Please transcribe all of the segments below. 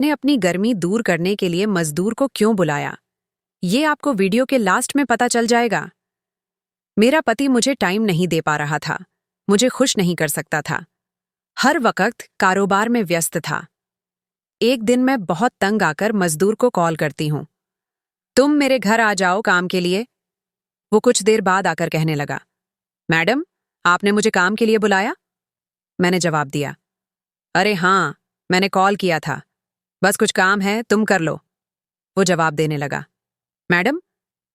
ने अपनी गर्मी दूर करने के लिए मजदूर को क्यों बुलाया, ये आपको वीडियो के लास्ट में पता चल जाएगा। मेरा पति मुझे टाइम नहीं दे पा रहा था, मुझे खुश नहीं कर सकता था, हर वक्त कारोबार में व्यस्त था। एक दिन मैं बहुत तंग आकर मजदूर को कॉल करती हूँ, तुम मेरे घर आ जाओ काम के लिए। वो कुछ देर बाद आकर कहने लगा, मैडम आपने मुझे काम के लिए बुलाया? मैंने जवाब दिया, अरे हाँ, मैंने कॉल किया था, बस कुछ काम है, तुम कर लो। वो जवाब देने लगा, मैडम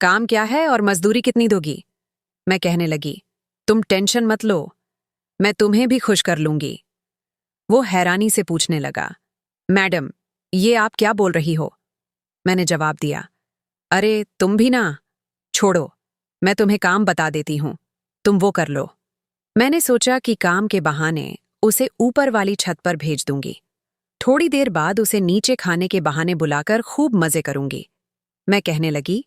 काम क्या है और मजदूरी कितनी दोगी? मैं कहने लगी, तुम टेंशन मत लो, मैं तुम्हें भी खुश कर लूंगी। वो हैरानी से पूछने लगा, मैडम ये आप क्या बोल रही हो? मैंने जवाब दिया, अरे तुम भी ना, छोड़ो, मैं तुम्हें काम बता देती हूँ, तुम वो कर लो। मैंने सोचा कि काम के बहाने उसे ऊपर वाली छत पर भेज दूंगी। थोड़ी देर बाद उसे नीचे खाने के बहाने बुलाकर खूब मजे करूंगी। मैं कहने लगी,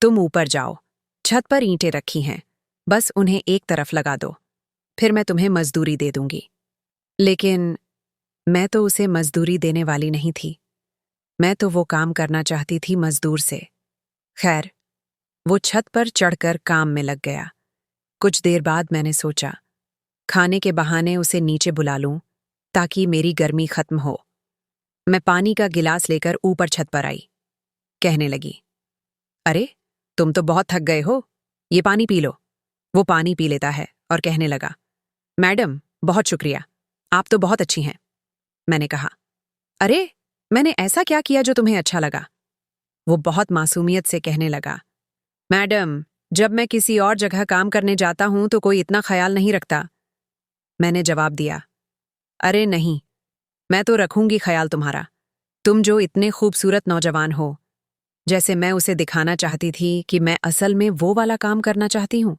तुम ऊपर जाओ, छत पर ईंटें रखी हैं, बस उन्हें एक तरफ लगा दो, फिर मैं तुम्हें मजदूरी दे दूंगी। लेकिन मैं तो उसे मजदूरी देने वाली नहीं थी, मैं तो वो काम करना चाहती थी मजदूर से। खैर, वो छत पर चढ़कर काम में लग गया। कुछ देर बाद मैंने सोचा, खाने के बहाने उसे नीचे बुला लूं ताकि मेरी गर्मी खत्म हो। मैं पानी का गिलास लेकर ऊपर छत पर आई। कहने लगी, अरे तुम तो बहुत थक गए हो, ये पानी पी लो। वो पानी पी लेता है और कहने लगा, मैडम बहुत शुक्रिया, आप तो बहुत अच्छी हैं। मैंने कहा, अरे मैंने ऐसा क्या किया जो तुम्हें अच्छा लगा? वो बहुत मासूमियत से कहने लगा, मैडम जब मैं किसी और जगह काम करने जाता हूं तो कोई इतना ख्याल नहीं रखता। मैंने जवाब दिया, अरे नहीं, मैं तो रखूंगी ख्याल तुम्हारा। तुम जो इतने खूबसूरत नौजवान हो, जैसे मैं उसे दिखाना चाहती थी कि मैं असल में वो वाला काम करना चाहती हूँ,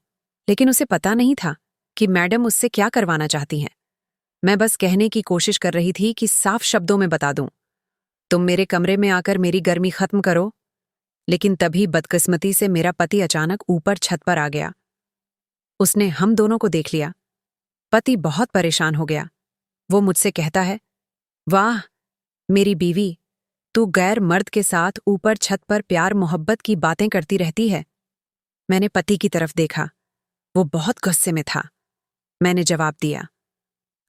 लेकिन उसे पता नहीं था कि मैडम उससे क्या करवाना चाहती हैं। मैं बस कहने की कोशिश कर रही थी कि साफ शब्दों में बता दूं, तुम मेरे कमरे में आकर मेरी गर्मी खत्म करो। लेकिन तभी बदकिस्मती से मेरा पति अचानक ऊपर छत पर आ गया। उसने हम दोनों को देख लिया। पति बहुत परेशान हो गया। वो मुझसे कहता है, वाह मेरी बीवी, तू गैर मर्द के साथ ऊपर छत पर प्यार मोहब्बत की बातें करती रहती है। मैंने पति की तरफ देखा, वो बहुत गुस्से में था। मैंने जवाब दिया,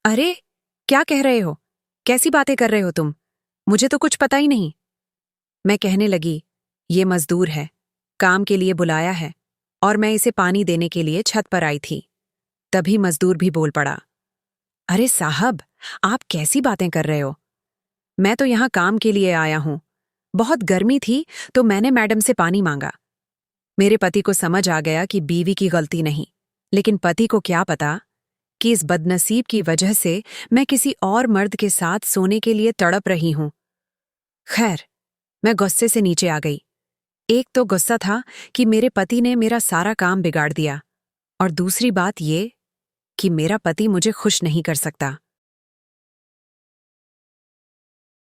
अरे क्या कह रहे हो, कैसी बातें कर रहे हो तुम, मुझे तो कुछ पता ही नहीं। मैं कहने लगी, ये मजदूर है, काम के लिए बुलाया है और मैं इसे पानी देने के लिए छत पर आई थी। तभी मजदूर भी बोल पड़ा, अरे साहब आप कैसी बातें कर रहे हो, मैं तो यहाँ काम के लिए आया हूँ, बहुत गर्मी थी तो मैंने मैडम से पानी मांगा। मेरे पति को समझ आ गया कि बीवी की गलती नहीं, लेकिन पति को क्या पता कि इस बदनसीब की वजह से मैं किसी और मर्द के साथ सोने के लिए तड़प रही हूं। खैर, मैं गुस्से से नीचे आ गई। एक तो गुस्सा था कि मेरे पति ने मेरा सारा काम बिगाड़ दिया, और दूसरी बात ये कि मेरा पति मुझे खुश नहीं कर सकता।